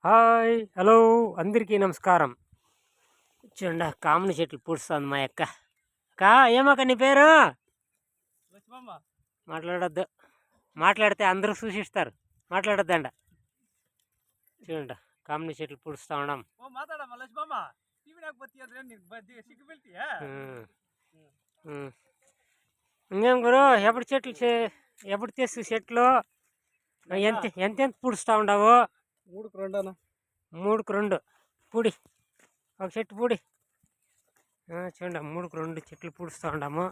Hi hello అందరికీ నమస్కారం. చూడండి కామని చెట్లు పూడుస్తుంది మా అక్క. అక్క ఏమక్క నీ పేరు? మాట్లాడొద్దు, మాట్లాడితే అందరూ సూచిస్తారు. మాట్లాడొద్దండ. చూడండి కామని చెట్లు పూడుస్తూ ఉన్నాం. ఇంకేం గురు ఎప్పుడు తెస్తు చెట్లు ఎంత పూడుస్తూ ఉండవు? 3కు 2 పూడి, ఒక చెట్టు పూడి. చూడండి 3కు 2 చెట్లు పూడుస్తూ ఉన్నాము.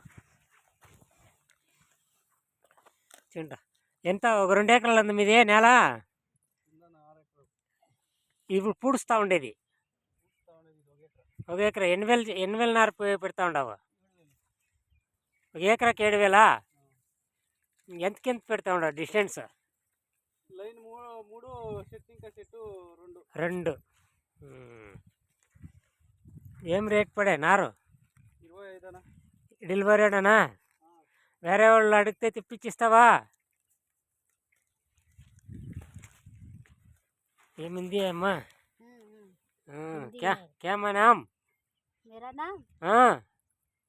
చూడండి ఎంత, ఒక 2 ఎకరాలు ఉంది మీదే నేల. ఇప్పుడు పూడుస్తూ ఉండేది 1 ఎకరా. ఎన్ని వేల నార పెడతా ఉండవు? 1 ఎకరాకి 7,000. ఎంతకెంత పెడతా ఉండవు డిస్టెన్స్? లైన్ 3 చెట్టు, ఇంకా చెట్టు 2. ఏం రేట్ పడే నారు? 25 డెలివరీనా? వేరే వాళ్ళు అడిగితే తెప్పించిస్తావా? ఏమింది అమ్మా? क्या नाम? मेरा नाम हाँ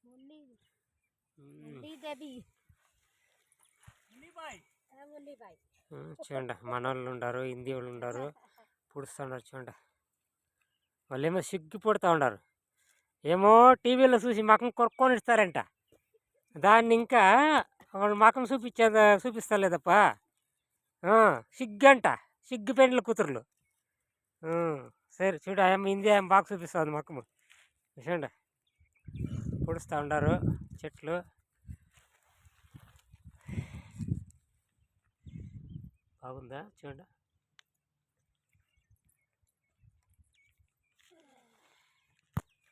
मुन्नी मुन्नी देवी मुन्नी भाई. చూడండి మన వాళ్ళు ఉండారు, హిందీ వాళ్ళు ఉండారు, పుడుస్తున్నారు. చూడండి వాళ్ళేమో సిగ్గిపడుతూ ఉన్నారు. ఏమో టీవీలో చూసి మకం కొరుక్కొని ఇస్తారంట. దాన్ని ఇంకా వాళ్ళు మకం చూపిస్తారు లేదప్ప. సిగ్గంట, సిగ్గు పెండ్ల కూతురులు. సరే చూడు ఏమో హిందీ ఏమో బాగా చూపిస్తుంది మకము. చూడండి పొడుస్తూ ఉండారు చెట్లు. బాగుందా? చూడండి.